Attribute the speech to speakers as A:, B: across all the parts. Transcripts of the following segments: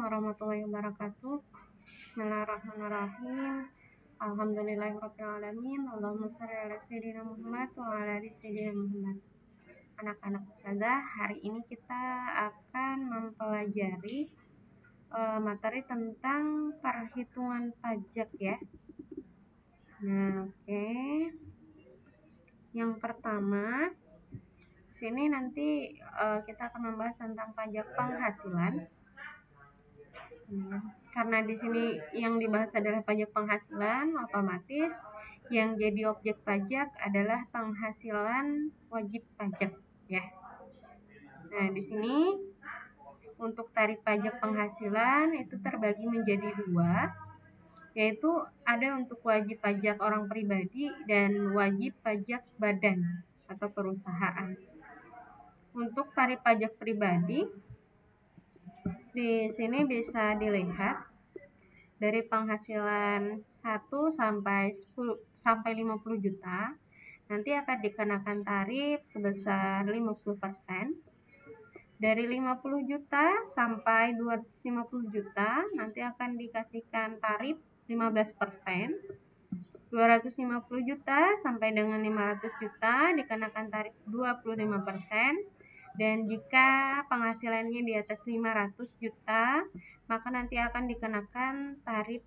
A: warahmatullahi wabarakatuh. Bismillahirrahmanirrahim. Alhamdulillahirrahmanirrahim. Allahumma sholli ala sayyidina Muhammad wa ala ali sayyidina Muhammad. Anak-anak ustazah, hari ini kita akan mempelajari materi tentang perhitungan pajak ya. Nah, oke. Yang pertama, sini nanti kita akan membahas tentang pajak penghasilan. Karena di sini yang dibahas adalah pajak penghasilan, otomatis yang jadi objek pajak adalah penghasilan wajib pajak ya. Nah, di sini untuk tarif pajak penghasilan itu terbagi menjadi dua, yaitu ada untuk wajib pajak orang pribadi dan wajib pajak badan atau perusahaan. Untuk tarif pajak pribadi di sini bisa dilihat dari penghasilan 1 sampai 50 juta nanti akan dikenakan tarif sebesar 50%. Dari 50 juta sampai 250 juta nanti akan dikasihkan tarif 15%. 250 juta sampai dengan 500 juta dikenakan tarif 25%. Dan jika penghasilannya di atas 500 juta, maka nanti akan dikenakan tarif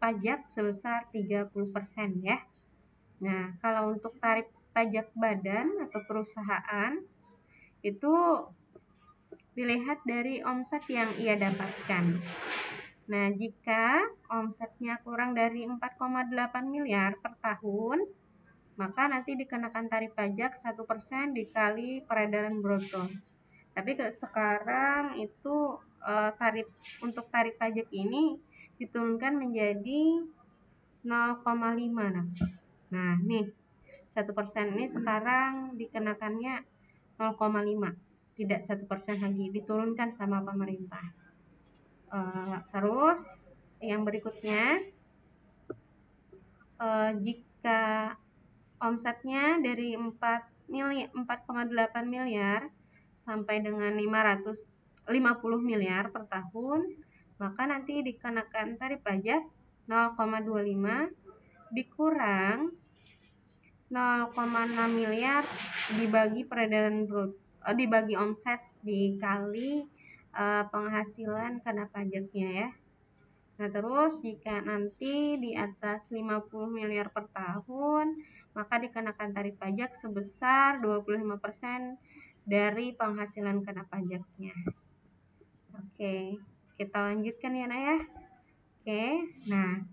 A: pajak sebesar 30% ya. Nah, kalau untuk tarif pajak badan atau perusahaan, itu dilihat dari omset yang ia dapatkan. Nah, jika omsetnya kurang dari 4,8 miliar per tahun, maka nanti dikenakan tarif pajak 1% dikali peredaran bruto. Tapi sekarang itu untuk tarif pajak ini diturunkan menjadi 0,5. Nah, nih 1% ini sekarang dikenakannya 0,5, tidak 1% lagi, diturunkan sama pemerintah. Terus yang berikutnya, jika omsetnya dari 4,8 miliar sampai dengan 550 miliar per tahun, maka nanti dikenakan tarif pajak 0,25 dikurang 0,6 miliar dibagi peredaran bruto, dibagi omset dikali penghasilan kena pajaknya ya. Nah, terus jika nanti di atas 50 miliar per tahun, maka dikenakan tarif pajak sebesar 25% dari penghasilan kena pajaknya. Oke, kita lanjutkan ya, Nak ya. Oke, nah,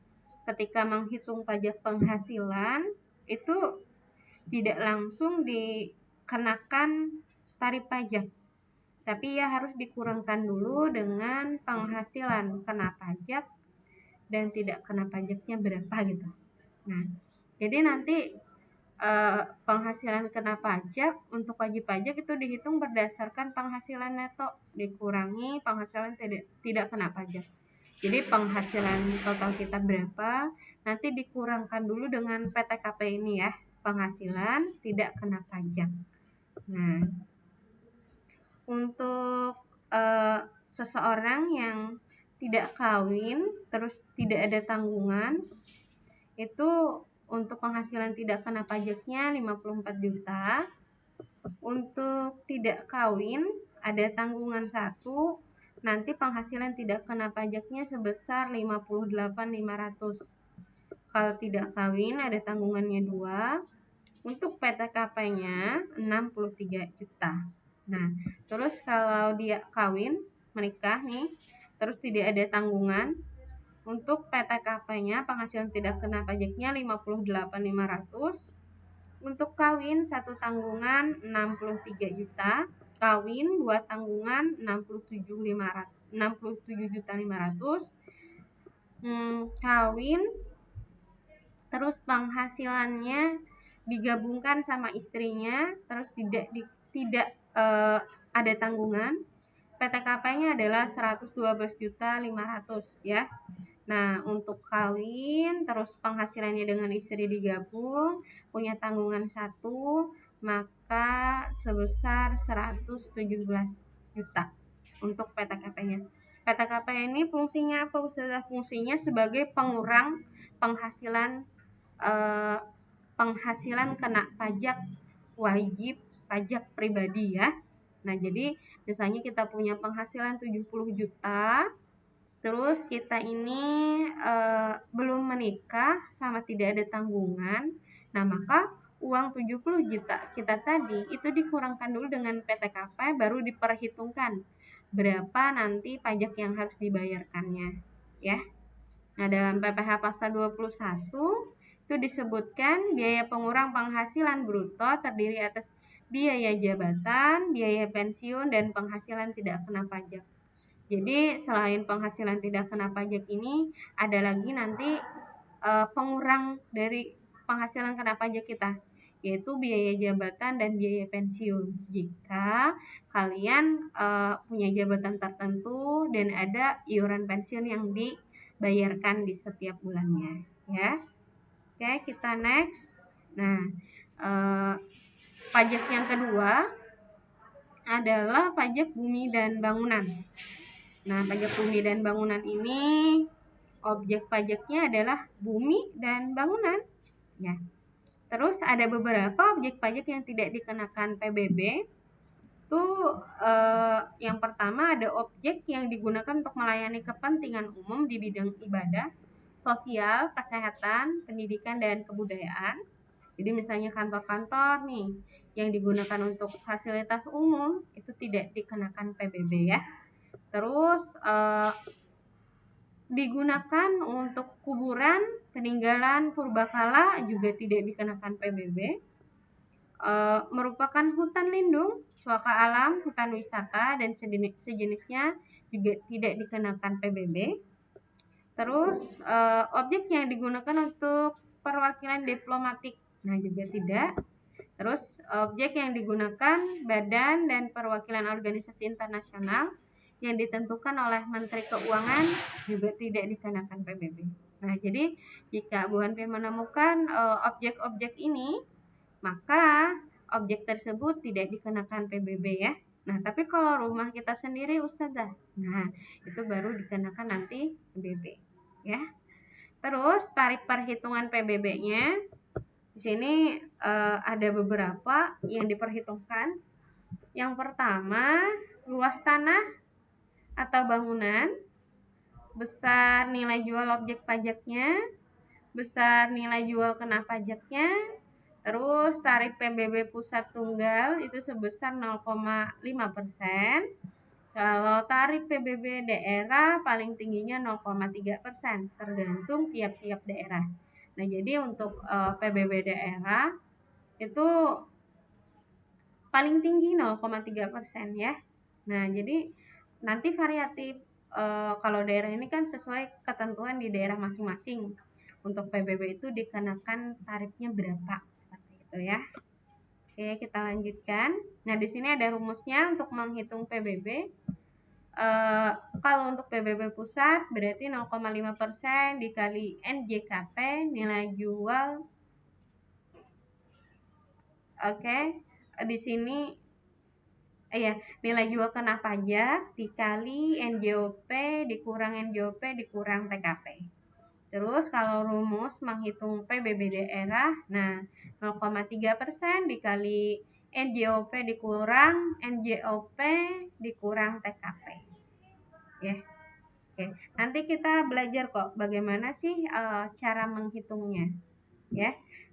A: ketika menghitung pajak penghasilan, itu tidak langsung dikenakan tarif pajak, tapi ya harus dikurangkan dulu dengan penghasilan kena pajak dan tidak kena pajaknya berapa gitu. Nah, jadi nanti penghasilan kena pajak untuk wajib pajak itu dihitung berdasarkan penghasilan neto dikurangi penghasilan tidak kena pajak. Jadi penghasilan total kita berapa, nanti dikurangkan dulu dengan PTKP ini ya, penghasilan tidak kena pajak. Nah, untuk seseorang yang tidak kawin terus tidak ada tanggungan, itu untuk penghasilan tidak kena pajaknya 54 juta. Untuk tidak kawin ada tanggungan 1, nanti penghasilan tidak kena pajaknya sebesar 58.500. Kalau tidak kawin ada tanggungannya 2. Untuk PTKP-nya 63 juta. Nah, terus kalau dia kawin, menikah nih, terus tidak ada tanggungan, untuk PTKP-nya penghasilan tidak kena pajaknya 58.500. Untuk kawin 1 tanggungan 63 juta, kawin 2 tanggungan 67.500. Kawin terus penghasilannya digabungkan sama istrinya, terus tidak ada tanggungan, PTKP-nya adalah 112.500 ya. Nah, untuk kawin terus penghasilannya dengan istri digabung, punya tanggungan 1, maka sebesar 117 juta untuk PTKP-nya. PTKP ini fungsinya apa Ustazah? Fungsinya sebagai pengurang penghasilan penghasilan kena pajak wajib pajak pribadi ya. Nah, jadi misalnya kita punya penghasilan 70 juta, terus kita ini belum menikah sama tidak ada tanggungan. Nah, maka uang 70 juta kita tadi itu dikurangkan dulu dengan PTKP, baru diperhitungkan berapa nanti pajak yang harus dibayarkannya ya. Nah, dalam PPh pasal 21 itu disebutkan biaya pengurang penghasilan bruto terdiri atas biaya jabatan, biaya pensiun, dan penghasilan tidak kena pajak. Jadi selain penghasilan tidak kena pajak ini, ada lagi nanti pengurang dari penghasilan kena pajak kita, yaitu biaya jabatan dan biaya pensiun. Jika kalian punya jabatan tertentu dan ada iuran pensiun yang dibayarkan di setiap bulannya, ya. Oke, kita next. Nah, pajak yang kedua adalah pajak bumi dan bangunan. Nah, pajak bumi dan bangunan ini objek pajaknya adalah bumi dan bangunan. Ya. Terus ada beberapa objek pajak yang tidak dikenakan PBB. Itu yang pertama ada objek yang digunakan untuk melayani kepentingan umum di bidang ibadah, sosial, kesehatan, pendidikan, dan kebudayaan. Jadi misalnya kantor-kantor nih yang digunakan untuk fasilitas umum itu tidak dikenakan PBB ya. Terus digunakan untuk kuburan, peninggalan purbakala juga tidak dikenakan PBB. Merupakan hutan lindung, suaka alam, hutan wisata, dan sejenisnya juga tidak dikenakan PBB. Terus objek yang digunakan untuk perwakilan diplomatik, nah juga tidak. Terus objek yang digunakan badan dan perwakilan organisasi internasional yang ditentukan oleh Menteri Keuangan juga tidak dikenakan PBB. Nah, jadi jika Bu Hanfir menemukan objek-objek ini, maka objek tersebut tidak dikenakan PBB ya. Nah, tapi kalau rumah kita sendiri Ustazah, nah itu baru dikenakan nanti PBB ya. Terus tarif perhitungan PBB-nya di sini ada beberapa yang diperhitungkan. Yang pertama, luas tanah atau bangunan, besar nilai jual objek pajaknya, besar nilai jual kena pajaknya, terus tarif PBB pusat tunggal itu sebesar 0,5%. Kalau tarif PBB daerah paling tingginya 0,3%, tergantung tiap-tiap daerah. Nah, jadi untuk PBB daerah itu paling tinggi 0,3% ya. Nah, jadi nanti variatif kalau daerah ini kan sesuai ketentuan di daerah masing-masing. Untuk PBB itu dikenakan tarifnya berapa seperti itu ya. Oke, kita lanjutkan. Nah, di sini ada rumusnya untuk menghitung PBB. Kalau untuk PBB pusat berarti 0,5% dikali NJKP nilai jual. Oke, di sini nilai jual kena pajak dikali NJOP dikurang NJOP dikurang TKP. Terus kalau rumus menghitung PBB daerah, nah 0,3% dikali NJOP dikurang NJOP dikurang TKP. Ya. Oke, nanti kita belajar kok bagaimana sih cara menghitungnya. Ya.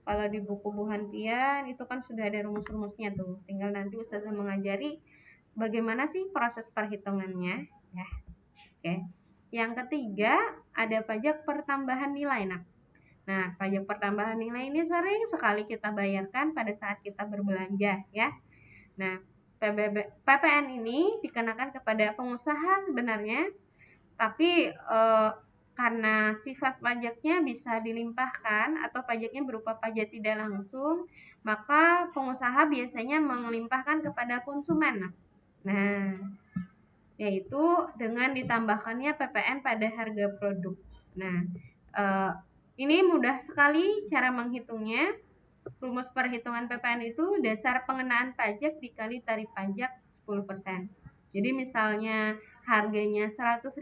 A: Kalau di buku Bu Hanfian itu kan sudah ada rumus-rumusnya tuh. Tinggal nanti Ustazah mengajari bagaimana sih proses perhitungannya ya. Oke. Yang ketiga ada pajak pertambahan nilai. Nah, pajak pertambahan nilai ini sering sekali kita bayarkan pada saat kita berbelanja ya. Nah, PPN ini dikenakan kepada pengusaha sebenarnya, tapi karena sifat pajaknya bisa dilimpahkan atau pajaknya berupa pajak tidak langsung, maka pengusaha biasanya melimpahkan kepada konsumen. Nah, yaitu dengan ditambahkannya PPN pada harga produk. Nah, ini mudah sekali cara menghitungnya. Rumus perhitungan PPN itu dasar pengenaan pajak dikali tarif pajak 10%. Jadi misalnya harganya 100.000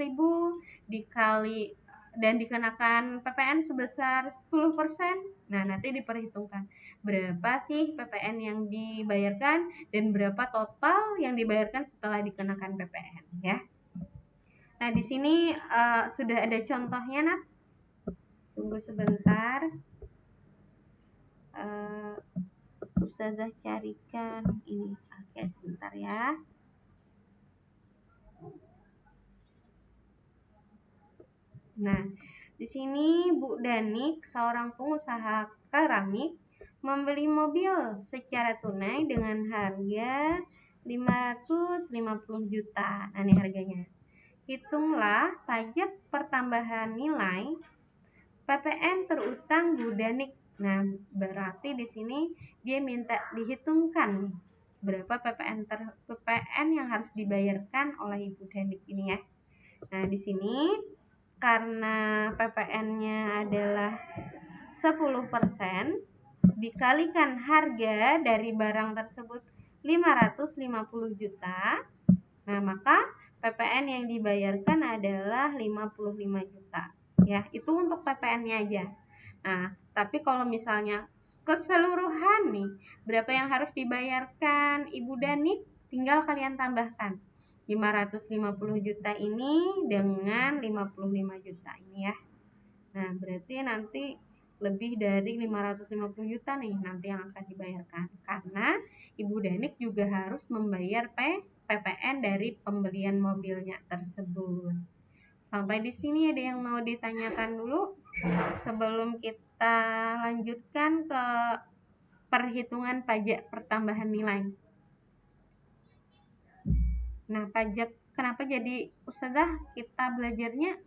A: dikali dan dikenakan PPN sebesar 10%. Nah, nanti diperhitungkan berapa sih PPN yang dibayarkan dan berapa total yang dibayarkan setelah dikenakan PPN ya. Nah, di sini sudah ada contohnya, Nak. Tunggu sebentar. Ustazah carikan ini. Oke, sebentar ya. Nah, di sini Bu Danik, seorang pengusaha keramik, membeli mobil secara tunai dengan harga 550 juta. Nah, ini harganya. Hitunglah pajak pertambahan nilai PPN terutang Bu Danik. Nah, berarti di sini dia minta dihitungkan berapa PPN yang harus dibayarkan oleh Ibu Danik ini ya. Nah, di sini karena PPN-nya adalah 10% dikalikan harga dari barang tersebut 550 juta. Nah, maka PPN yang dibayarkan adalah 55 juta. Ya, itu untuk PPN-nya aja. Nah, tapi kalau misalnya keseluruhan nih, berapa yang harus dibayarkan Ibu Danik? Tinggal kalian tambahkan 550 juta ini dengan 55 juta ini ya. Nah, berarti nanti lebih dari 550 juta nih nanti yang akan dibayarkan. Karena Ibu Danik juga harus membayar PPN dari pembelian mobilnya tersebut. Sampai di sini ada yang mau ditanyakan dulu sebelum kita lanjutkan ke perhitungan pajak pertambahan nilai. Nah, pajak kenapa jadi Ustazah kita belajarnya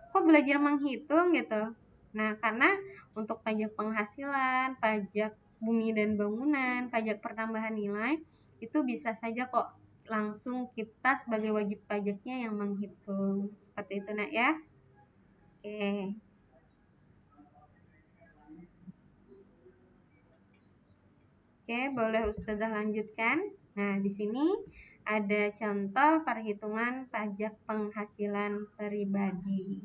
A: kok belajar menghitung gitu. Nah, karena untuk pajak penghasilan, pajak bumi dan bangunan, pajak pertambahan nilai itu bisa saja kok langsung kita sebagai wajib pajaknya yang menghitung. Seperti itu, Nak ya. Oke. Oke, boleh Ustazah lanjutkan. Nah, di sini ada contoh perhitungan pajak penghasilan pribadi.